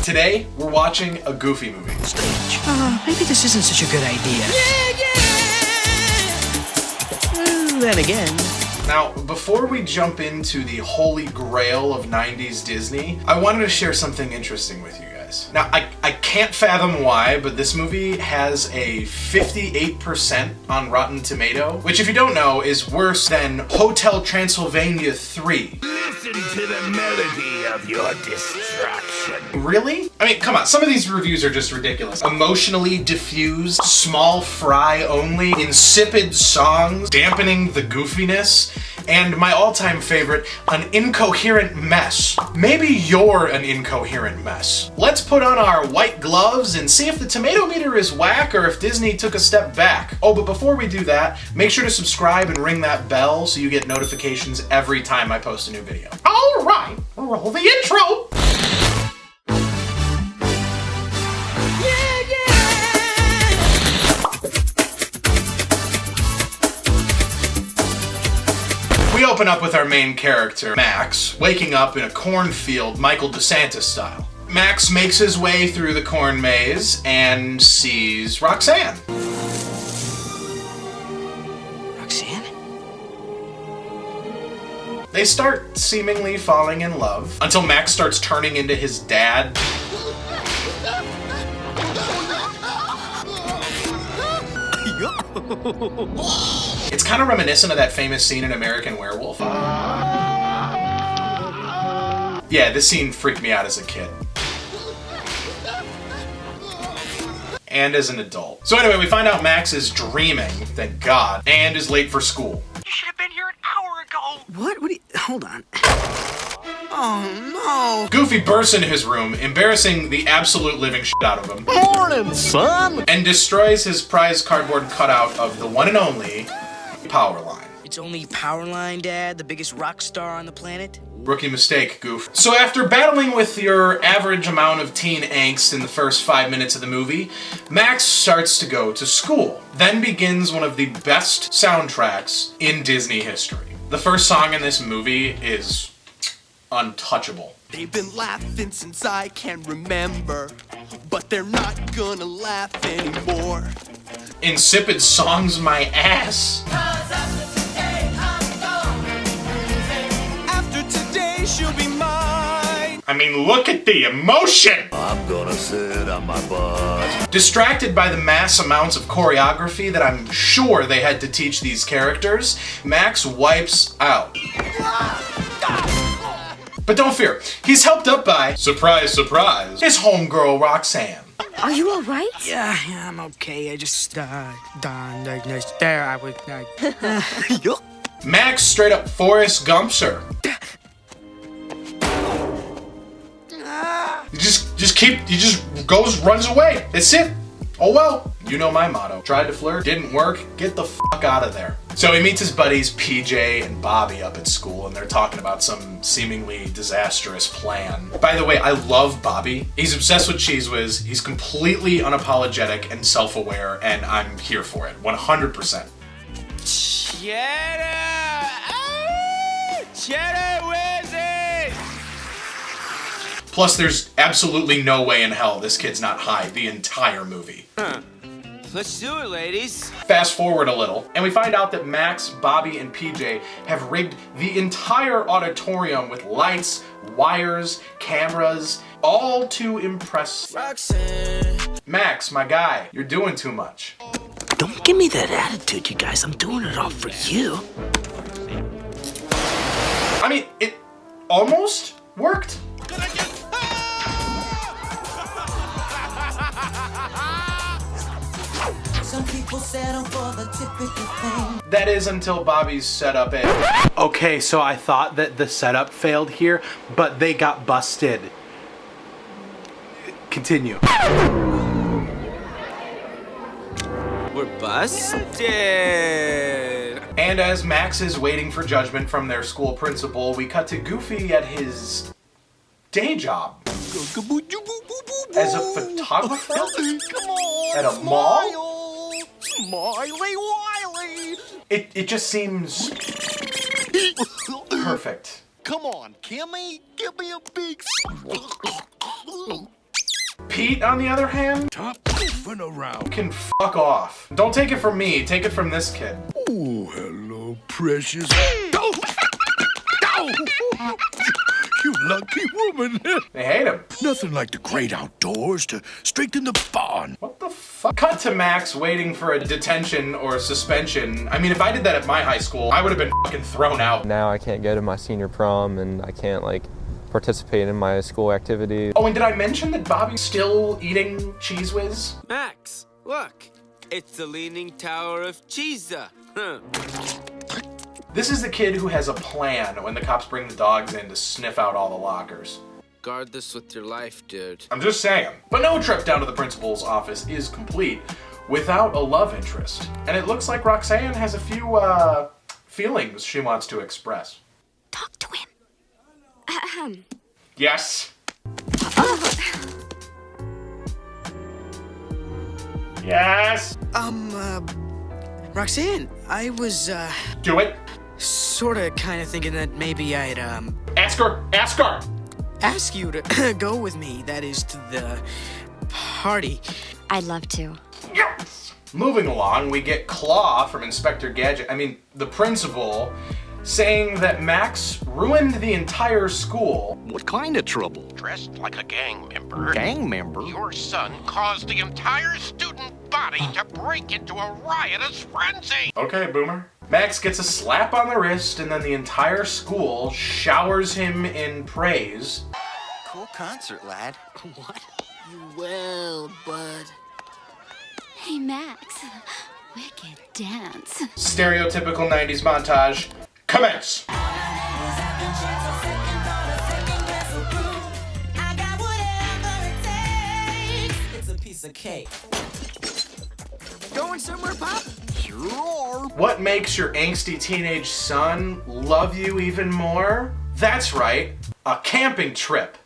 Today, we're watching a Goofy movie. Maybe this isn't such a good idea. Then again. Now, before we jump into the holy grail of 90s Disney, I wanted to share something interesting with you guys. Now, I can't fathom why, but this movie has a 58% on Rotten Tomato, which if you don't know, is worse than Hotel Transylvania 3. Listen to the melody of your destruction. Really? I mean, come on, some of these reviews are just ridiculous. Emotionally diffused, small fry only, insipid songs, dampening the goofiness, and my all-time favorite, an incoherent mess. Maybe you're an incoherent mess. Let's put on our white gloves and see if the tomato meter is whack or if Disney took a step back. Oh, but before we do that, make sure to subscribe and ring that bell so you get notifications every time I post a new video. All right, roll the intro. We open up with our main character, Max, waking up in a cornfield, Michael DeSantis style. Max makes his way through the corn maze and sees Roxanne. Roxanne? They start seemingly falling in love until Max starts turning into his dad. It's kind of reminiscent of that famous scene in American Werewolf. Yeah, this scene freaked me out as a kid. And as an adult. So anyway, we find out Max is dreaming, thank God, and is late for school. You should have been here an hour ago. What? What do you... Hold on. Oh, no. Goofy bursts into his room, embarrassing the absolute living shit out of him. Morning, son! And destroys his prized cardboard cutout of the one and only Powerline. It's only Powerline, Dad, the biggest rock star on the planet? Rookie mistake, Goof. So after battling with your average amount of teen angst in the first 5 minutes of the movie, Max starts to go to school. Then begins one of the best soundtracks in Disney history. The first song in this movie is untouchable. They've been laughing since I can remember, but they're not gonna laugh anymore. Insipid songs my ass. After today, she'll be mine. I mean, look at the emotion! I'm gonna sit on my butt. Distracted by the mass amounts of choreography that I'm sure they had to teach these characters, Max wipes out. But don't fear, he's helped up by, surprise, surprise, his homegirl Roxanne. Are you all right? Yeah, I'm okay. I just, there I was, Max straight up Forrest Gumps her. He just runs away. That's it. Oh well. You know my motto. Tried to flirt, didn't work, get the fuck out of there. So he meets his buddies PJ and Bobby up at school and they're talking about some seemingly disastrous plan. By the way, I love Bobby. He's obsessed with Cheese Whiz. He's completely unapologetic and self-aware and I'm here for it, 100%. Cheddar Whizzes! Plus, there's absolutely no way in hell this kid's not high the entire movie. Let's do it, ladies. Fast forward a little, and we find out that Max, Bobby, and PJ have rigged the entire auditorium with lights, wires, cameras, all to impress Roxanne. Max, my guy. You're doing too much. Don't give me that attitude, you guys. I'm doing it all for you. I mean, it almost worked. Some people settle for the typical thing. That is until Bobby's set up a... Okay, so I thought that the setup failed here, but they got busted. Continue. We're busted. And as Max is waiting for judgment from their school principal, we cut to Goofy at his day job. As a photographer? Come on, At a mall? Smiley Wiley. It just seems perfect. Come on, Kimmy, give me a big. Pete, on the other hand, Top goofing around. can fuck off. Don't take it from me, take it from this kid. Oh, hello, precious. Oh! Oh! You lucky woman. They hate him. Nothing like the great outdoors to strengthen the bond. What the fuck? Cut to Max waiting for a detention or suspension. I mean, if I did that at my high school, I would have been fucking thrown out. Now I can't go to my senior prom and I can't like participate in my school activities. Oh, and did I mention that Bobby's still eating Cheese Whiz? Max, look. It's the Leaning Tower of Cheesa. Huh. This is the kid who has a plan when the cops bring the dogs in to sniff out all the lockers. Guard this with your life, dude. I'm just saying. But no trip down to the principal's office is complete without a love interest. And it looks like Roxanne has a few, feelings she wants to express. Talk to him. Yes. Yes. Roxanne, I was, Do it. sorta kinda thinking that maybe I'd, Ask her. Ask her. ask you to go with me, that is, to the party. I'd love to. Yes. Moving along, we get Claw from Inspector Gadget, the principal, saying that Max ruined the entire school. What kind of trouble? Dressed like a gang member. Gang member? Your son caused the entire student body to break into a riotous frenzy. Okay, Boomer. Max gets a slap on the wrist, and then the entire school showers him in praise. Cool concert, lad. What? You will, bud. Hey, Max. Wicked dance. Stereotypical 90s montage. Commence. It's a piece of cake. Going somewhere, Pop? Sure. What makes your angsty teenage son love you even more? That's right, a camping trip.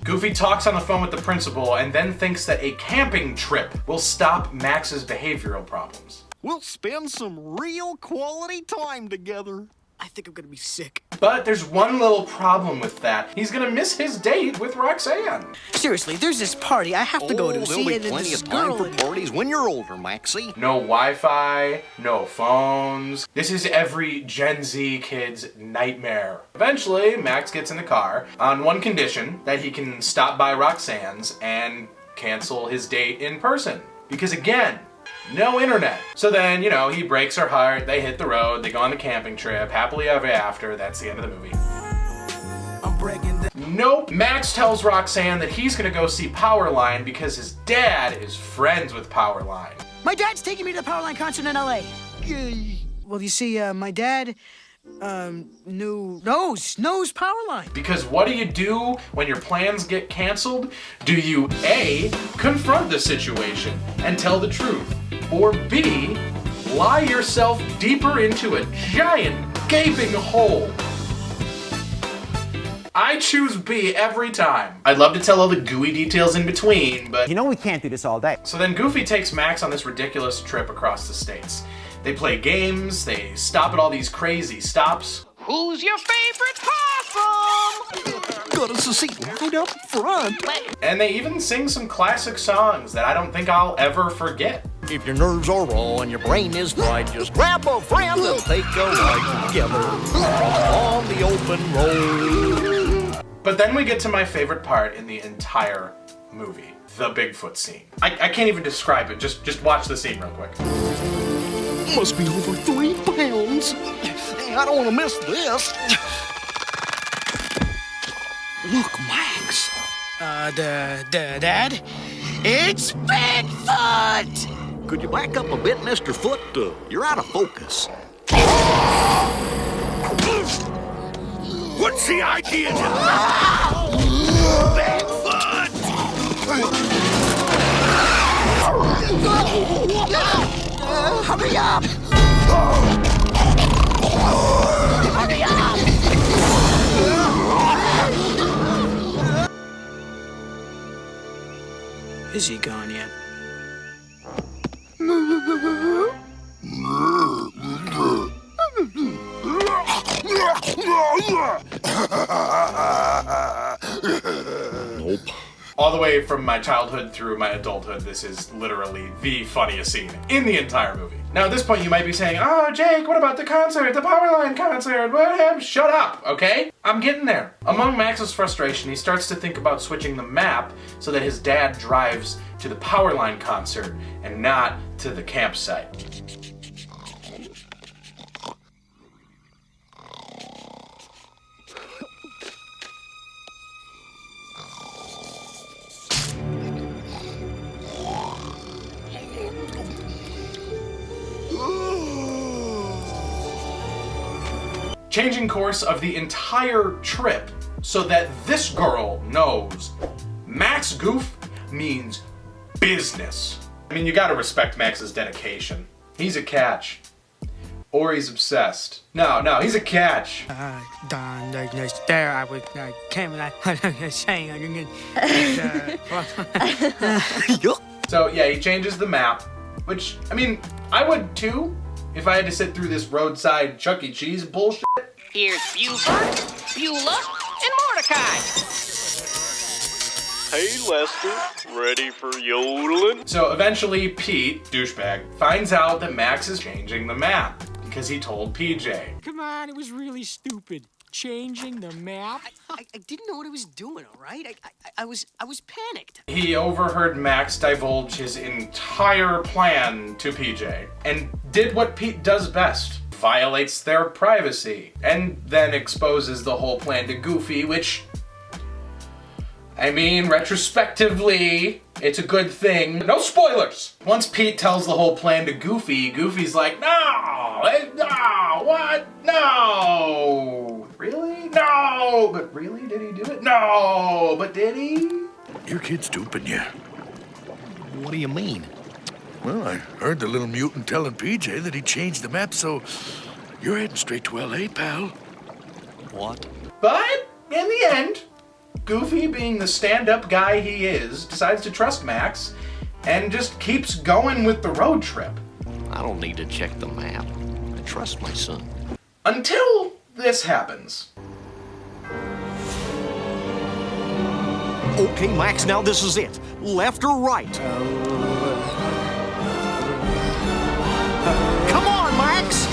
Goofy talks on the phone with the principal and then thinks that a camping trip will stop Max's behavioral problems. We'll spend some real quality time together. I think I'm gonna be sick. But there's one little problem with that. He's gonna miss his date with Roxanne. Seriously, there's this party I have to go to. There'll See, be and plenty this of time girl for and- parties when you're older, Maxie. No Wi-Fi, no phones. This is every Gen Z kid's nightmare. Eventually, Max gets in the car on one condition, that he can stop by Roxanne's and cancel his date in person. Because again, no internet. So then, he breaks her heart, they hit the road, they go on the camping trip, happily ever after, that's the end of the movie. I'm breaking down. Nope. Max tells Roxanne that he's gonna go see Powerline because his dad is friends with Powerline. My dad's taking me to the Powerline concert in LA. Yay. Well, you see, my dad, knows Powerline. Because what do when your plans get canceled? Do you A, confront the situation and tell the truth? Or B, lie yourself deeper into a giant gaping hole? I choose B every time. I'd love to tell all the gooey details in between, but... You know we can't do this all day. So then Goofy takes Max on this ridiculous trip across the states. They play games, they stop at all these crazy stops. Who's your favorite possum? Got us a seat right up front. And they even sing some classic songs that I don't think I'll ever forget. If your nerves are raw and your brain is fried, just grab a friend and take a ride together on the open road. But then we get to my favorite part in the entire movie, the Bigfoot scene. I can't even describe it, just watch the scene real quick. Must be over 3 pounds. I don't want to miss this. Look, Max. Dad? It's Bigfoot! Could you back up a bit, Mr. Foot? You're out of focus. What's the idea now? Bigfoot! Hurry up! Hurry up! Is he gone yet? All the way from my childhood through my adulthood, this is literally the funniest scene in the entire movie. Now at this point you might be saying, oh Jake, what about the concert, the Powerline concert? What happened? Shut up, okay? I'm getting there. Among Max's frustration, he starts to think about switching the map so that his dad drives to the Powerline concert and not to the campsite. Changing course of the entire trip so that this girl knows Max Goof means business. I mean, you gotta respect Max's dedication. He's a catch. Or he's obsessed. No, he's a catch. There I was saying I didn't So yeah, he changes the map, which, I mean, I would too if I had to sit through this roadside Chuck E. Cheese bullshit. Here's Buford, Beulah, and Mordecai. Hey, Lester, ready for yodeling? So eventually Pete, douchebag, finds out that Max is changing the map because he told PJ. Come on, it was really stupid. Changing the map? I didn't know what I was doing, all right? I was panicked. He overheard Max divulge his entire plan to PJ and did what Pete does best. Violates their privacy and then exposes the whole plan to Goofy, which, I mean, retrospectively, it's a good thing. No spoilers! Once Pete tells the whole plan to Goofy, Goofy's like, no, what? No! Really? No! But really, did he do it? No! But did he? Your kid's duping you. What do you mean? Well, I heard the little mutant telling PJ that he changed the map, so you're heading straight to L.A., pal. What? But in the end, Goofy, being the stand-up guy he is, decides to trust Max and just keeps going with the road trip. I don't need to check the map. I trust my son. Until this happens. Okay, Max, now this is it. Left or right? Come on, Max!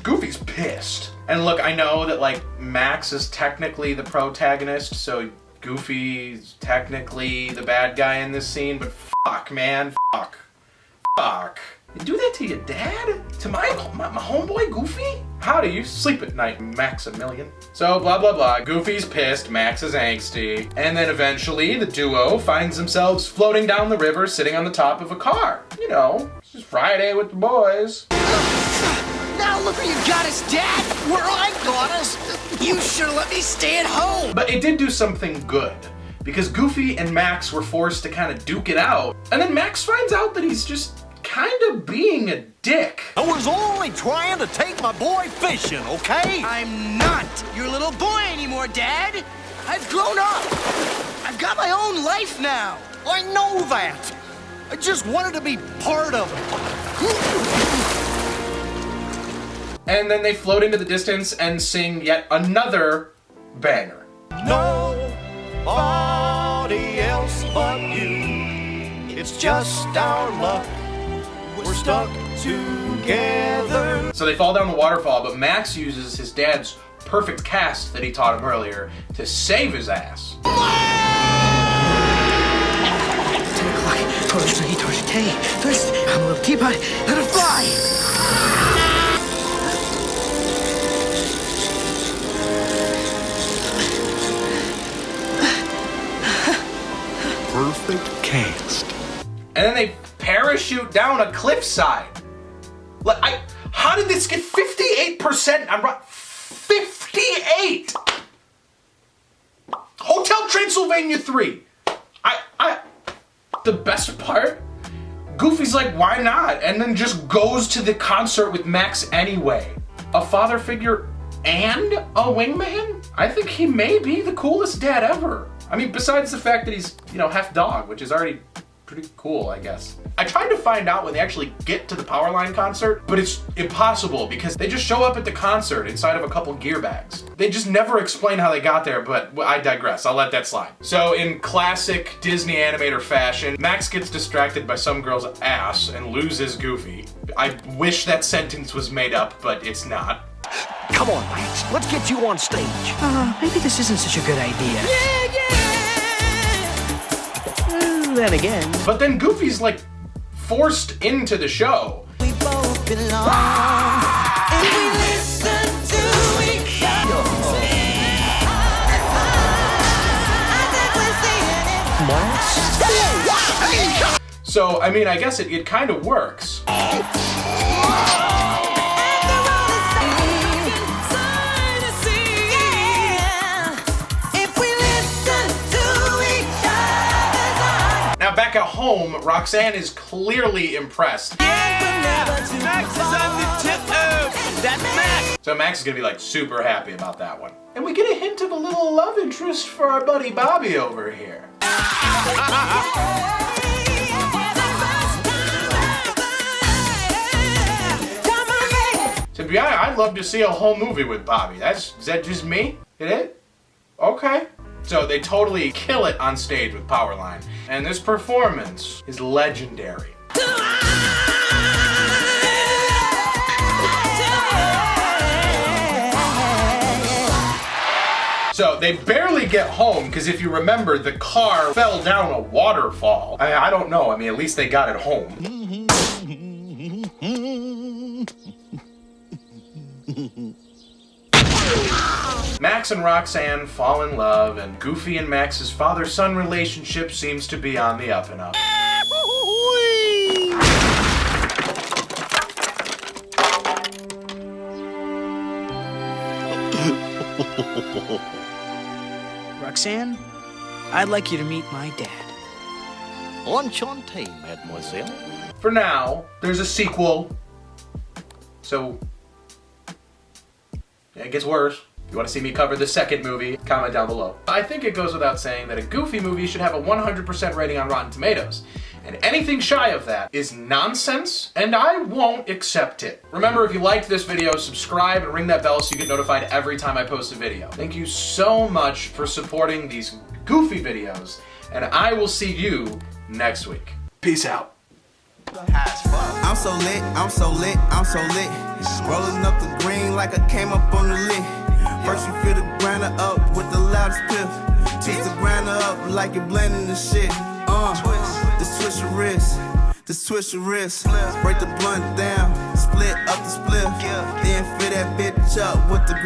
Goofy's pissed. And look, I know that, like, Max is technically the protagonist, so Goofy's technically the bad guy in this scene, but fuck, man, fuck. You do that to your dad? To my homeboy Goofy? How do you sleep at night, Maximilian? So blah blah blah, Goofy's pissed, Max is angsty, and then eventually the duo finds themselves floating down the river sitting on the top of a car. You know, it's just Friday with the boys. Now look where you got us, Dad! Where I got us! You should have let me stay at home! But it did do something good, because Goofy and Max were forced to kind of duke it out, and then Max finds out that he's just kind of being a dick. I was only trying to take my boy fishing, okay? I'm not your little boy anymore, Dad! I've grown up! I've got my own life now! I know that! I just wanted to be part of it. And then they float into the distance and sing yet another banger. Nobody else but you. It's just our luck. We're stuck together. So they fall down the waterfall, but Max uses his dad's perfect cast that he taught him earlier to save his ass. 10 o'clock. Towards the tea. First, I'm a little teapot. Let it fly. Perfect cast. And then they parachute down a cliffside. How did this get 58%? I'm right. 58! Hotel Transylvania 3. The best part, Goofy's like, why not? And then just goes to the concert with Max anyway. A father figure and a wingman? I think he may be the coolest dad ever. I mean, besides the fact that he's, half dog, which is already pretty cool, I guess. I tried to find out when they actually get to the Powerline concert, but it's impossible because they just show up at the concert inside of a couple gear bags. They just never explain how they got there, but I digress. I'll let that slide. So in classic Disney animator fashion, Max gets distracted by some girl's ass and loses Goofy. I wish that sentence was made up, but it's not. Come on, Max, let's get you on stage. Maybe this isn't such a good idea. Then again. But then Goofy's like forced into the show. We both belong. If we listen to each other. Max? So, I mean, I guess it kind of works. Now back at home, Roxanne is clearly impressed. Max is on the tip of. That's Max. So Max is gonna be like super happy about that one. And we get a hint of a little love interest for our buddy Bobby over here. To be honest, I'd love to see a whole movie with Bobby. Is that just me? It is? Okay. So they totally kill it on stage with Powerline. And this performance is legendary. So they barely get home, because if you remember, the car fell down a waterfall. I don't know, I mean, at least they got it home. Max and Roxanne fall in love, and Goofy and Max's father-son relationship seems to be on the up and up. Roxanne, I'd like you to meet my dad. Enchanté, mademoiselle. For now, there's a sequel. So, it gets worse. If you want to see me cover the second movie, comment down below. I think it goes without saying that a Goofy movie should have a 100% rating on Rotten Tomatoes. And anything shy of that is nonsense, and I won't accept it. Remember, if you liked this video, subscribe and ring that bell so you get notified every time I post a video. Thank you so much for supporting these Goofy videos, and I will see you next week. Peace out. I'm so lit, I'm so lit, I'm so lit. Rolling up the green like I came up on the lit. First you fill the grinder up with the loudest piff. Tease the grinder up like you're blending the shit. Just twist your wrist, just twist your wrist. Break the blunt down, split up the split.